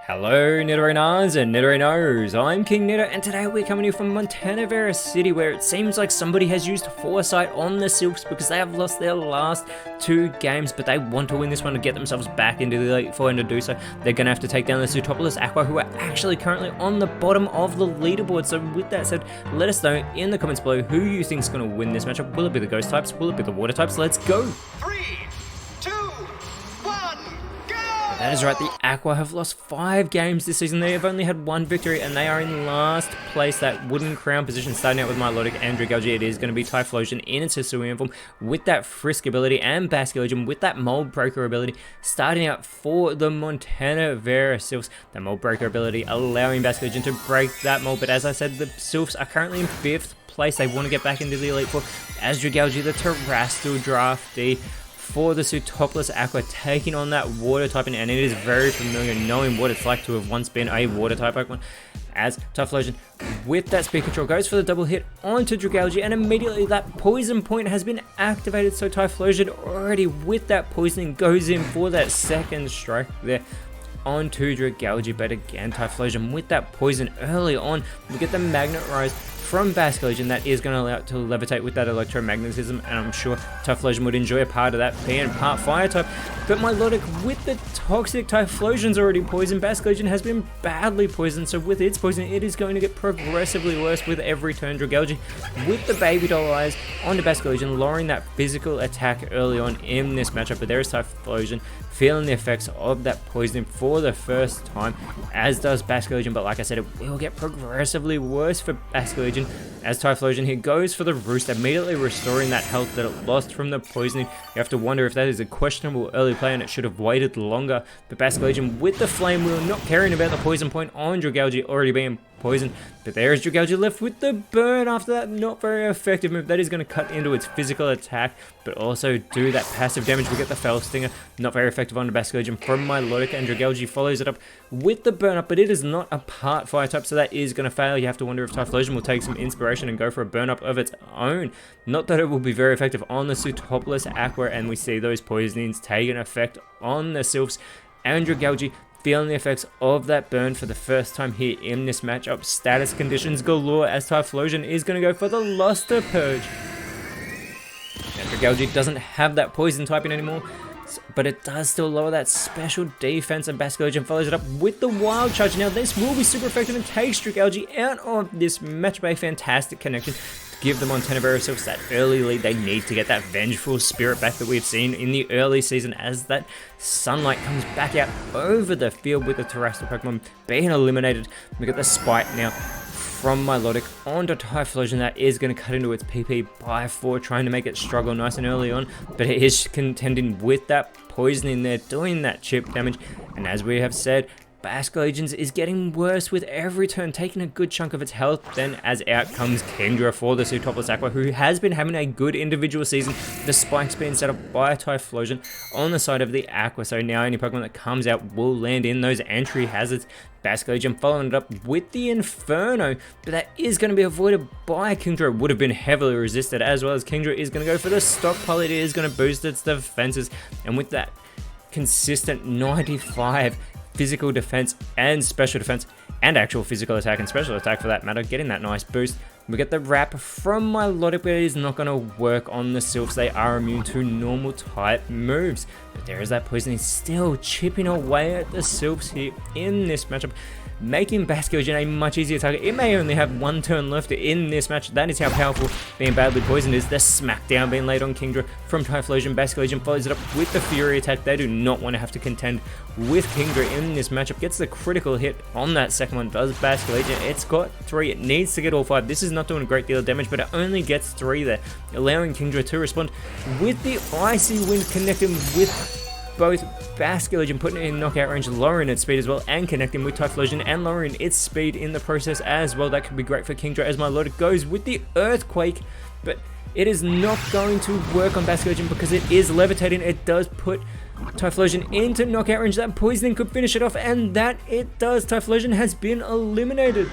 Hello Nidorinas and Nidorinos, I'm KingNido and today we're coming to you from Montana City, where it seems like somebody has used foresight on the Sylphs because they have lost their last two games, but they want to win this one to get themselves back into the Elite Four, and to do so they're going to have to take down the Zootopolis Aqua, who are actually currently on the bottom of the leaderboard. So with that said, let us know in the comments below who you think is going to win this matchup. Will it be the Ghost types? Will it be the Water types? Let's go! 3, 2, 1, go! That is right, the Aqua have lost 5 games this season. They have only had 1 victory and they are in last place, that wooden crown position, starting out with Milotic and Dragalge. It is going to be Typhlosion in its Hisuian form with that Frisk ability, and Basculegion with that Mold Breaker ability, starting out for the Montana Sylphs. The Mold Breaker ability allowing Basculegion to break that mold, but as I said, the Sylphs are currently in 5th place. They want to get back into the Elite Four as Dragalge, the Terrestrial draftee for the Zootopolis Aqua, taking on that water typing, and it is very familiar knowing what it's like to have once been a water type Pokemon, as Typhlosion with that speed control goes for the double hit onto Dragalge, and immediately that poison point has been activated. So Typhlosion already with that poisoning goes in for that second strike there onto Dragalge, but again Typhlosion with that poison early on. We get the Magnet Rise from Basculegion that is going to allow it to levitate with that electromagnetism, and I'm sure Typhlosion would enjoy a part of that being part fire type. But Milotic with the toxic Typhlosion's already poisoned. Basculegion has been badly poisoned, so with its poison it is going to get progressively worse with every turn. Dragalge with the baby doll eyes onto Basculegion, lowering that physical attack early on in this matchup, but there is Typhlosion feeling the effects of that poisoning for the first time, as does Basculegion. But like I said, it will get progressively worse for Basculegion as Typhlosion here goes for the Roost, immediately restoring that health that it lost from the poisoning. You have to wonder if that is a questionable early play and it should have waited longer. But Basculegion with the Flame Wheel, not caring about the poison point on Dragalge already being poisoned. But there is Dragalge left with the burn after that not very effective move. That is going to cut into its physical attack, but also do that passive damage. We get the Fell Stinger, not very effective on the Basculegion from Milotic, and Dragalge follows it up with the burn up, but it is not a part fire type, so that is going to fail. You have to wonder if Typhlosion will take some inspiration and go for a burn up of its own. Not that it will be very effective on the Zootopolis Aqua, and we see those poisonings taking effect on the Sylphs, and Dragalge feeling the effects of that burn for the first time here in this matchup. Status conditions galore as Typhlosion is going to go for the Luster Purge. Now Dragalge doesn't have that poison typing anymore, but it does still lower that special defense, and Basculegion follows it up with the Wild Charge. Now this will be super effective and takes Dragalge out of this matchup. A fantastic connection to give the Montana Sylphs that early lead. They need to get that vengeful spirit back that we've seen in the early season, as that sunlight comes back out over the field with the terrestrial Pokemon being eliminated. We get the Spite now from Milotic onto Typhlosion. That is going to cut into its PP by 4, trying to make it struggle nice and early on, but it is contending with that poisoning there, doing that chip damage. And as we have said, Basculegion's is getting worse with every turn, taking a good chunk of its health. Then as out comes Kingdra for the Zootopolis Aqua, who has been having a good individual season. The spikes being set up by Typhlosion on the side of the Aqua, so now any Pokemon that comes out will land in those entry hazards. Basculegion following it up with the Inferno, but that is going to be avoided by Kingdra. It would have been heavily resisted, as well as Kingdra is going to go for the Stockpile. It is going to boost its defenses, and with that consistent 95 physical defense and special defense, and actual physical attack and special attack for that matter, getting that nice boost. We get the Wrap from Milotic, but it is not going to work on the Sylphs. They are immune to normal type moves, but there is that poisoning still chipping away at the Sylphs here in this matchup, making Basculegion a much easier target. It may only have 1 turn left in this match. That is how powerful being badly poisoned is. The smackdown being laid on Kingdra from Typhlosion. Basculegion follows it up with the Fury attack. They do not want to have to contend with Kingdra in this matchup. Gets the critical hit on that second one, does Basculegion. It's got 3. It needs to get all 5. This is not doing a great deal of damage, but it only gets 3 there, allowing Kingdra to respond with the Icy Wind, connecting with both Basculegion, putting it in knockout range, lowering its speed as well, and connecting with Typhlosion and lowering its speed in the process as well. That could be great for Kingdra as Milotic goes with the Earthquake, but it is not going to work on Basculegion because it is levitating. It does put Typhlosion into knockout range. That poisoning could finish it off, and that it does. Typhlosion has been eliminated.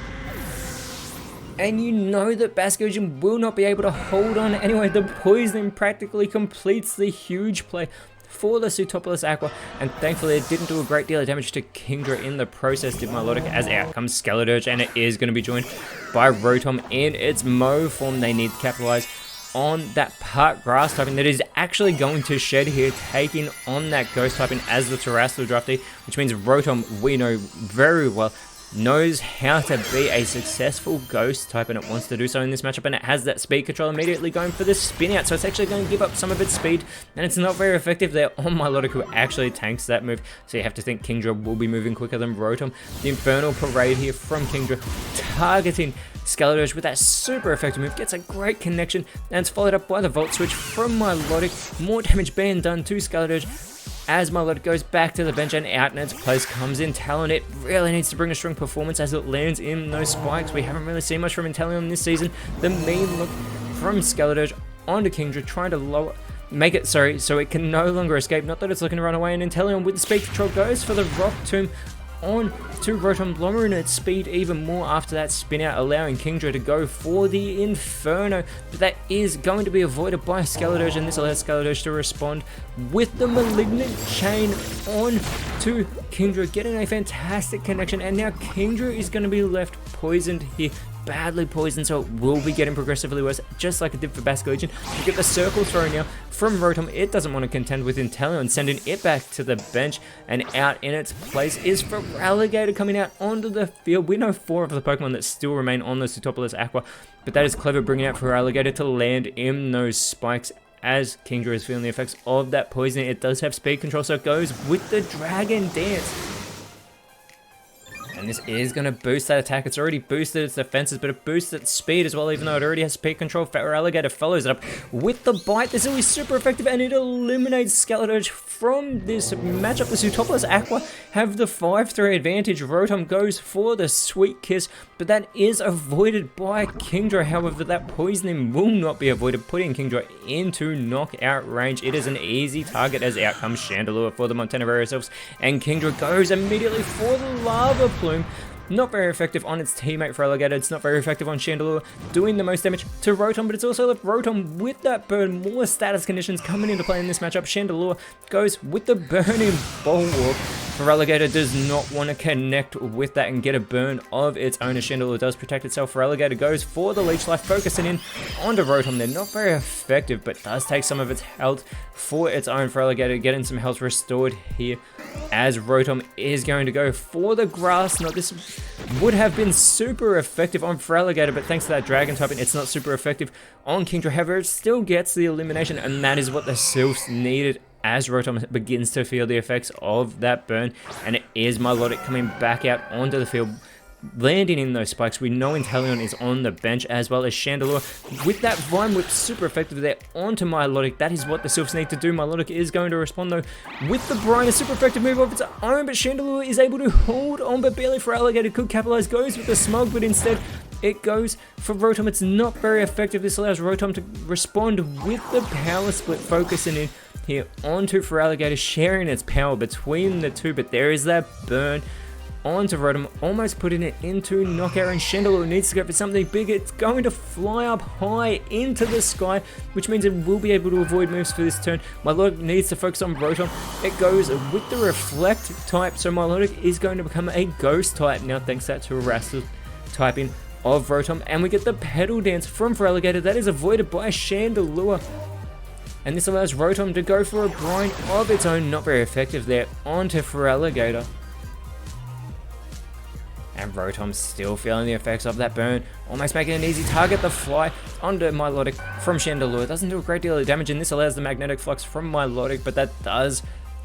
And you know that Basculegion will not be able to hold on anyway. The poisoning practically completes the huge play for the Pseudopolis Aqua, and thankfully it didn't do a great deal of damage to Kingdra in the process, did Milotic, as out comes Skeledirge, and it is going to be joined by Rotom in its Mo form. They need to capitalize on that part grass typing that is actually going to shed here, taking on that ghost typing as the Terrestrial Drafty, which means Rotom, we know very well, knows how to be a successful ghost type, and it wants to do so in this matchup, and it has that speed control immediately going for the spin out, so it's actually going to give up some of its speed, and it's not very effective there on Milotic, who actually tanks that move, so you have to think Kingdra will be moving quicker than Rotom. The Infernal Parade here from Kingdra, targeting Skeledirge with that super effective move, gets a great connection, and it's followed up by the Volt Switch from Milotic. More damage being done to Skeledirge as Milotic goes back to the bench, and out in its place comes Inteleon. It really needs to bring a strong performance as it lands in those spikes. We haven't really seen much from Inteleon this season. The mean look from Skeledirge onto Kingdra, trying to make it so it can no longer escape. Not that it's looking to run away, and Inteleon with the speed control goes for the Rock Tomb on to Rotom, lowering its speed even more after that spin out, allowing Kingdra to go for the Inferno, but that is going to be avoided by Skeledirge, and this allows Skeledirge to respond with the Malignant Chain on to Kingdra, getting a fantastic connection, and now Kingdra is going to be left poisoned here, badly poisoned, so it will be getting progressively worse, just like it did for Basculegion. You get the Circle Throw now from Rotom. It doesn't want to contend with Inteleon, sending it back to the bench, and out in its place is Feraligatr coming out onto the field. We know 4 of the Pokemon that still remain on the Pseudopolis Aqua, but that is clever, bringing out Feraligatr to land in those spikes as Kingdra is feeling the effects of that poisoning. It does have speed control, so it goes with the Dragon Dance. And this is going to boost that attack. It's already boosted its defenses, but it boosts its speed as well, even though it already has speed control. Feraligatr follows it up with the Bite. This is super effective, and it eliminates Skeledirge from this matchup. The Pseudopolis Aqua have the 5-3 advantage. Rotom goes for the Sweet Kiss, but that is avoided by Kingdra. However, that poisoning will not be avoided, putting Kingdra into knockout range. It is an easy target as out comes Chandelure for the Montana Varioselves, and Kingdra goes immediately for the Lava Plume. Not very effective on its teammate Feraligatr. It's not very effective on Chandelure, doing the most damage to Rotom, but it's also left Rotom with that burn. More status conditions coming into play in this matchup. Chandelure goes with the Burning Bulwark. Feraligatr does not want to connect with that and get a burn of its own, as Chandelure does protect itself. Feraligatr goes for the Leech Life, focusing in onto Rotom. They're not very effective, but does take some of its health for its own. Feraligatr getting some health restored here, as Rotom is going to go for the Grass Knot. This would have been super effective on Feraligatr, but thanks to that Dragon typing, it's not super effective on Kingdra. However, it still gets the elimination, and that is what the Sylphs needed, as Rotom begins to feel the effects of that burn, and it is Milotic coming back out onto the field, landing in those spikes. We know Inteleon is on the bench, as well as Chandelure with that Vine Whip, super effective there onto Milotic. That is what the Sylphs need to do. Milotic is going to respond though with the Brine, a super effective move of its own, but Chandelure is able to hold on, but barely. Feraligatr could capitalize, goes with the Smog, but instead it goes for Rotom. It's not very effective. This allows Rotom to respond with the Power Split, focusing in here onto Feraligatr, sharing its power between the two, but there is that burn onto Rotom, almost putting it into knockout, and Chandelure needs to go for something big. It's going to fly up high into the sky, which means it will be able to avoid moves for this turn. Milotic needs to focus on Rotom. It goes with the Reflect type, so Milotic is going to become a Ghost type now, thanks to that Terrestrial typing of Rotom, and we get the Petal Dance from Feraligatr. That is avoided by Chandelure, and this allows Rotom to go for a Brine of its own, not very effective there, onto Feraligatr. And Rotom's still feeling the effects of that burn, almost making an easy target. The Fly onto Milotic from Chandelure doesn't do a great deal of damage, and this allows the Magnetic Flux from Milotic, but that does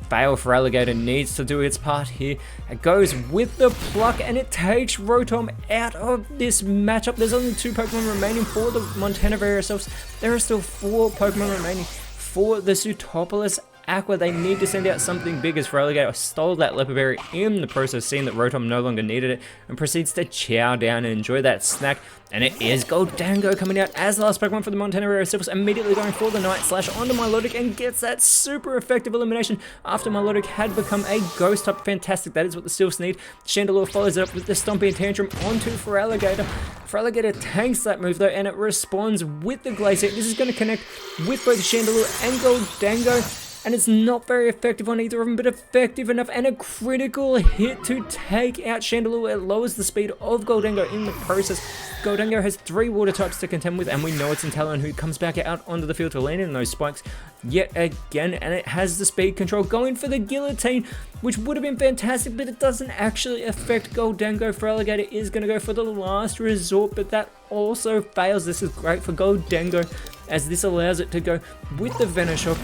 fail. Feraligatr needs to do its part here. It goes with the Pluck, and it takes Rotom out of this matchup. There's only 2 Pokemon remaining for the Montana Varioselves. There are still 4 Pokemon remaining for the Pseudopolis Aqua. They need to send out something big, as Feraligatr stole that Leopard Berry in the process, seeing that Rotom no longer needed it, and proceeds to chow down and enjoy that snack. And it is Goldango coming out as the last Pokemon for the Montana Varioselves, immediately going for the Night Slash onto Milotic, and gets that super effective elimination after Milotic had become a Ghost type. Fantastic, that is what the Sylphs need. Chandelure follows it up with the Stomping Tantrum onto Feraligatr. Feraligatr tanks that move though, and it responds with the Glacier. This is going to connect with both Chandelure and Goldango. and it's not very effective on either of them, but effective enough, and a critical hit to take out Chandelure. It lowers the speed of Gholdengo in the process. Gholdengo has 3 water types to contend with, and we know it's Inteleon who comes back out onto the field to land in those spikes yet again, and it has the speed control going for the Guillotine, which would have been fantastic, but it doesn't actually affect Gholdengo. Feraligatr is going to go for the last resort, but that also fails. This is great for Gholdengo, as this allows it to go with the Venoshock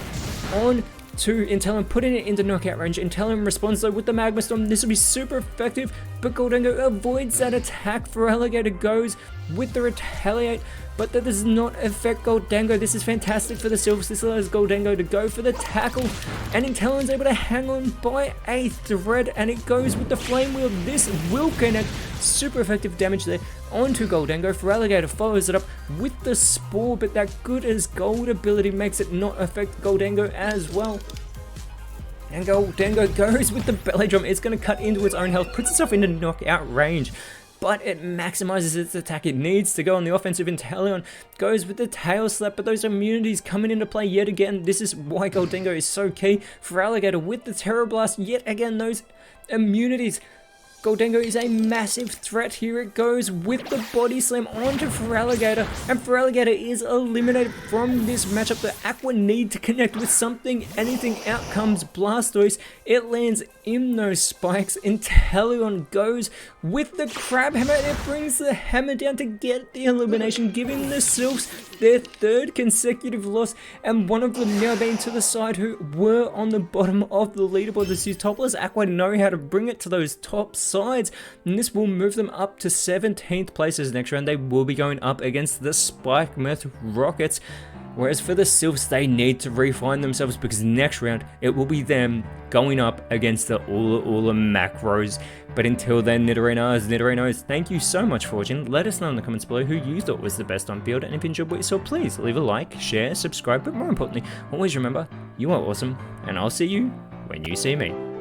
on to Inteleon, putting it into knockout range. Inteleon responds though with the Magma Storm. This will be super effective, but Gholdengo avoids that attack. Feraligatr goes with the Retaliate, but that does not affect Gholdengo. This is fantastic for the Sylphs. This allows Gholdengo to go for the tackle, and Inteleon's able to hang on by a thread, and it goes with the Flame Wheel. This will connect. Super effective damage there onto Gholdengo. Feraligatr follows it up with the Spore, but that good as gold ability makes it not affect Gholdengo as well. And Gholdengo goes with the Belly Drum. It's going to cut into its own health, puts itself into knockout range, but it maximizes its attack. It needs to go on the offensive. Inteleon goes with the Tail Slap, but those immunities coming into play yet again. This is why Gholdengo is so key. Feraligatr with the Terror Blast, yet again those immunities. Gholdengo is a massive threat. Here it goes with the Body Slam onto Feraligatr, and Feraligatr is eliminated from this matchup. The Aqua need to connect with something, anything. Out comes Blastoise. It lands in those spikes. Inteleon goes with the Crab Hammer, and it brings the hammer down to get the elimination, giving the Sylphs their 3rd consecutive loss, and one of them now being to the side who were on the bottom of the leaderboard. The Sootopolis Aqua know how to bring it to those top sides, and this will move them up to 17th places next round. They will be going up against the Spike Myth Rockets. Whereas for the Sylphs, they need to refine themselves, because next round it will be them going up against the Ula Macros. But until then, Nidorinos, thank you so much for watching. Let us know in the comments below who you thought was the best on field, and if you enjoyed what you saw, please leave a like, share, subscribe, but more importantly, always remember, you are awesome, and I'll see you when you see me.